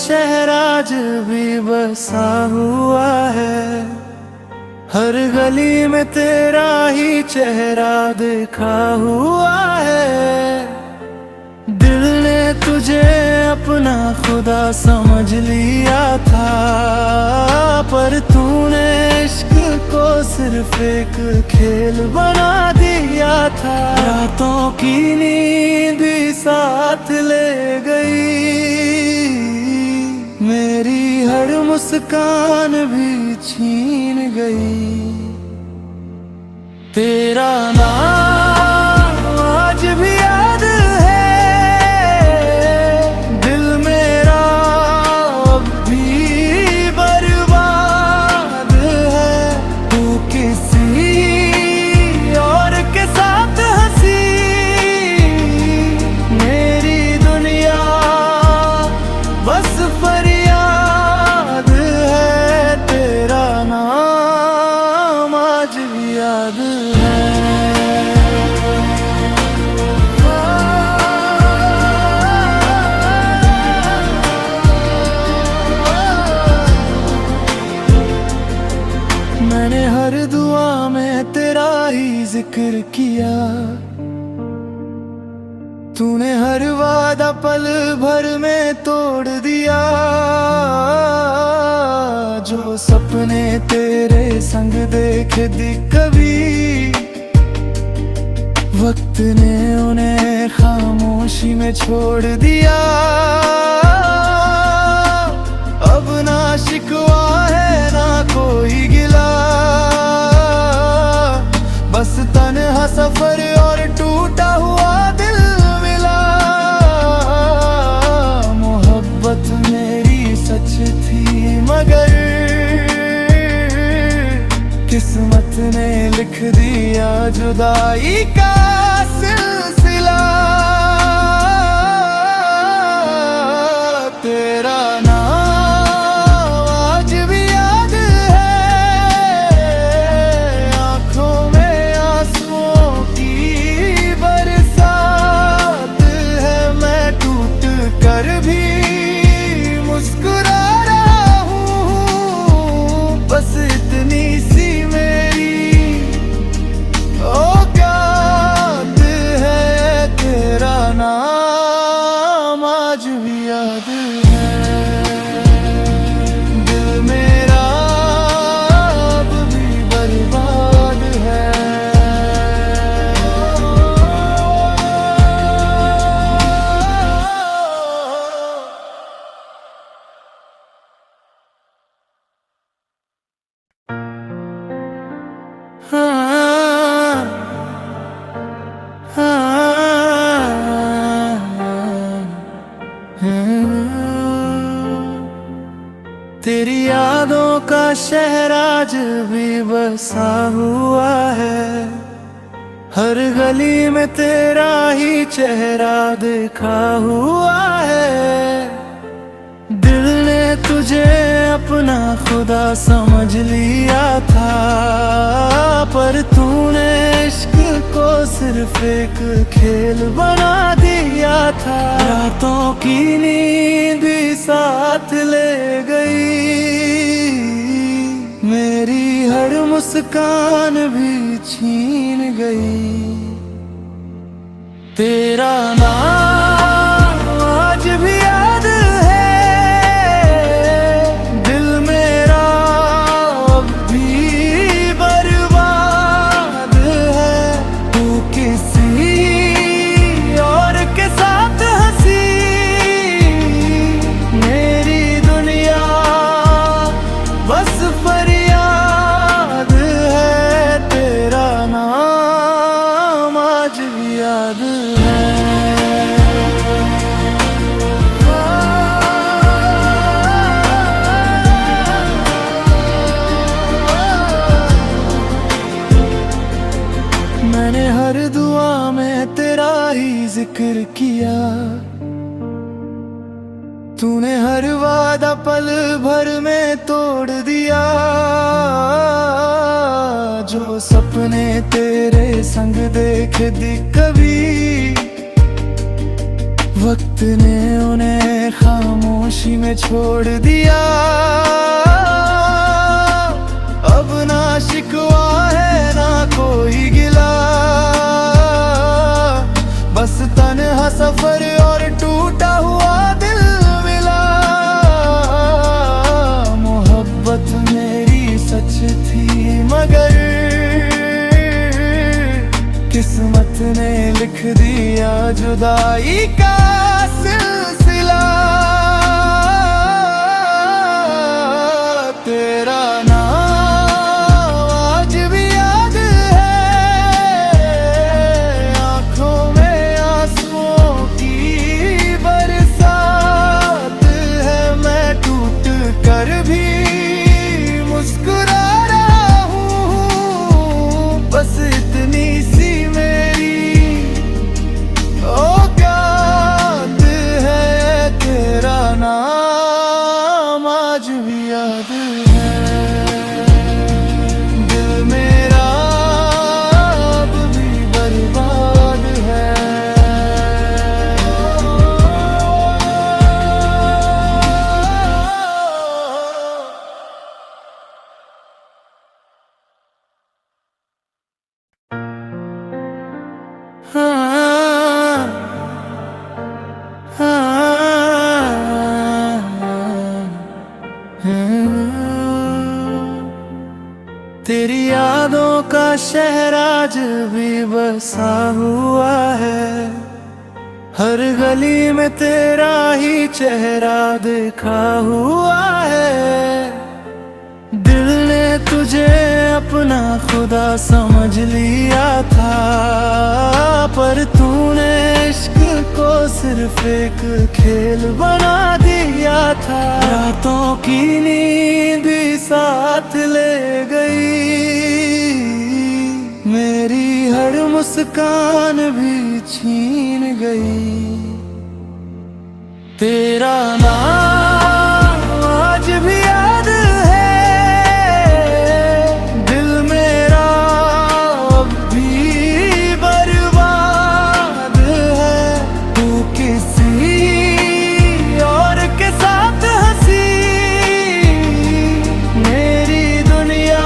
शहर आज भी बसा हुआ है। हर गली में तेरा ही चेहरा देखा हुआ है। दिल ने तुझे अपना खुदा समझ लिया था, पर तूने इश्क को सिर्फ एक खेल बना दिया था। रातों की नींद भी साथ ले गई, मेरी हर मुस्कान भी छीन गई। तेरा नाम आज भी याद है, दिल मेरा अब भी बर्बाद है। तू किसी और के साथ हंसी, मेरी दुनिया बस फरियाद है। तेरा नाम आज भी याद है। मैंने हर दुआ में तेरा ही जिक्र किया, तूने हर वादा पल भर में तोड़ दिया। जो सपने तेरे संग देखे थी कभी, वक्त ने उन्हें खामोशी में छोड़ दिया। अब ना शिकवा है ना कोई गिला, बस तन्हा सफर और टूटा हुआ दिल मिला। मोहब्बत मेरी सच थी मगर किस्मत ने लिख दिया जुदाई का सिलसिला। तेरा नाम आज भी याद है, आंखों में आंसुओं की बरसात है। मैं टूट कर भी मुस्कुरा रहा हूँ, बस इतनी सी नाम आज भी याद है। दिल मेरा अब भी बर्बाद है। तेरी यादों का शहर आज भी बसा हुआ है। हर गली में तेरा ही चेहरा देखा हुआ है। दिल ने तुझे अपना खुदा समझ लिया था, पर तूने इश्क को सिर्फ एक खेल बना दिया था। रातों की नींद भी साथ ले गई, मेरी हर मुस्कान भी छीन गई। तेरा नाम आज भी याद है, दिल मेरा अब भी बर्बाद है। तू किसी और के साथ हंसी, मेरी दुनिया बस फरियाद है। तेरा नाम आज भी याद है। मैंने हर दुआ में तेरा ही जिक्र किया, तूने हर वादा पल भर में तोड़ दिया। जो सपने तेरे संग देखे थी कभी, वक्त ने उन्हें खामोश खामोशी में छोड़ दिया। अब ना शिकवा है ना कोई गिला, बस तन्हा सफर और टूटा हुआ दिल मिला। मोहब्बत मेरी सच थी मगर किस्मत ने लिख दिया जुदाई का सिलसिला। तेरा नाम आज भी याद है, आंखों में आंसुओं की बरसात है। मैं टूट कर भी मुस्कुरा रहा हूँ, बस इतनी सी मेरी औकात है। तेरा नाम आज भी याद है, दिल मेरा अब भी बर्बाद है। तेरी यादों का शहर आज भी बसा हुआ है, हर गली में तेरा ही चेहरा देखा हुआ है। दिल ने तुझे अपना खुदा समझ लिया था, पर तूने इश्क को सिर्फ एक खेल बना दिया था। रातों की नींद भी साथ ले गई, मेरी हर मुस्कान भी छीन गई। तेरा नाम आज भी याद है, दिल मेरा अब भी बर्बाद है। तू किसी और के साथ हंसी, मेरी दुनिया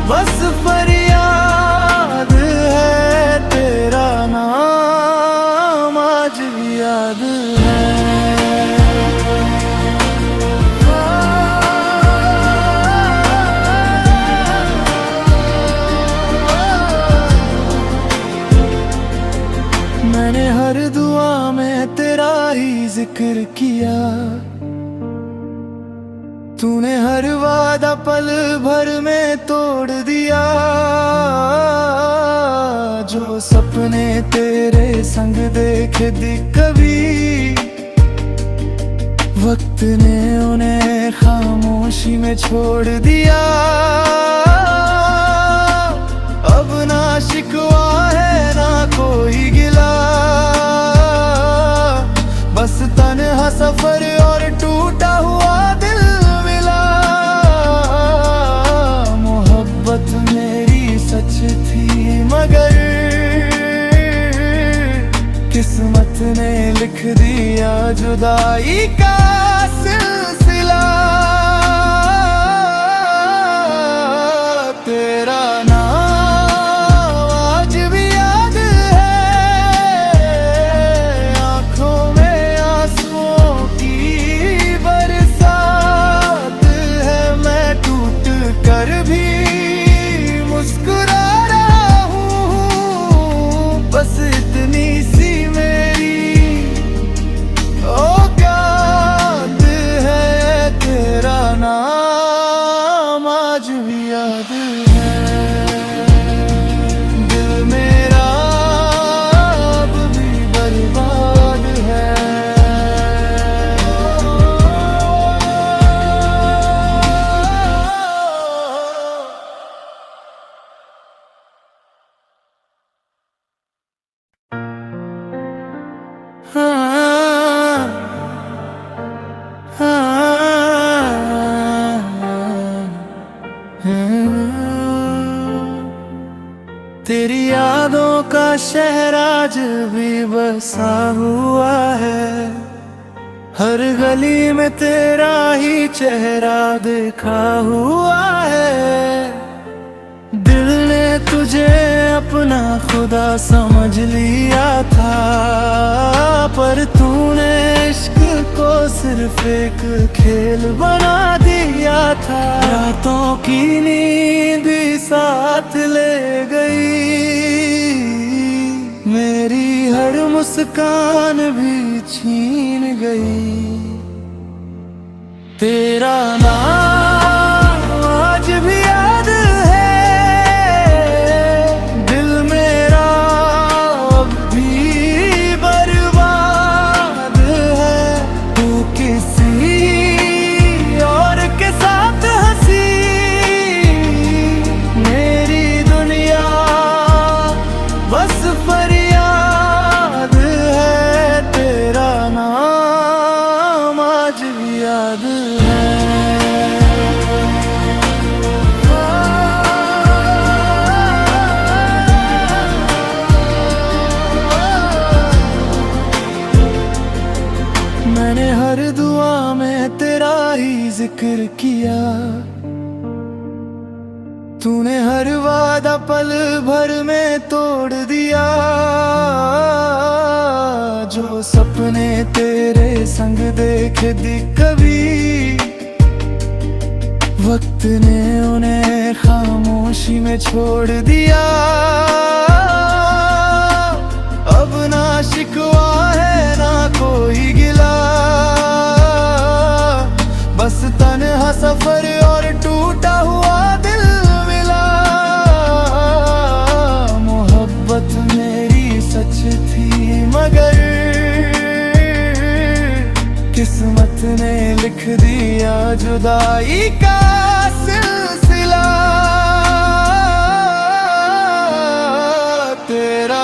बस फरियाद है। तेरा नाम आज भी याद है। मैंने हर दुआ में तेरा ही जिक्र किया, तूने हर वादा पल भर में तोड़ दिया। जो सपने तेरे संग देखे दी कभी, वक्त ने उन्हें खामोशी में छोड़ दिया। अब ना शिकवा है ना कोई गिला, बस तन्हा सफर और टूटा हुआ दिल मिला। मोहब्बत मेरी सच थी मगर किस्मत ने लिख दिया जुदाई का सिलसिला। तेरा नाम आज भी याद है, आंखों में आंसुओं की बरसात है। मैं टूट कर भी मुस्कुरा रहा हूँ, बस इतनी सी मेरी औकात है। तेरा नाम आज भी याद है, दिल मेरा अब भी बर्बाद है। तेरी यादों का शहर आज भी बसा हुआ है, हर गली में तेरा ही चेहरा देखा हुआ है। दिल ने तुझे अपना खुदा समझ लिया था, पर तूने इश्क को सिर्फ एक खेल बना दिया था। रातों की नींद साथ ले गई, मेरी हर मुस्कान भी छीन गई। तेरा नाम आज भी याद है, दिल मेरा अब भी बर्बाद है। तू किसी और के साथ हंसी, मेरी दुनिया बस फरियाद है। तेरा नाम आज भी याद है। मैंने हर दुआ में तेरा ही जिक्र किया, तूने हर वादा पल भर में तोड़ दिया। जो सपने तेरे संग देखे दी कभी, वक्त ने उन्हें खामोशी में छोड़ दिया। अब ना शिकवा है ना कोई गिला, बस तन्हा सफर और टूटा हुआ दिल मिला। मोहब्बत मेरी सच थी मगर किस्मत ने लिख दिया जुदाई का सिलसिला। तेरा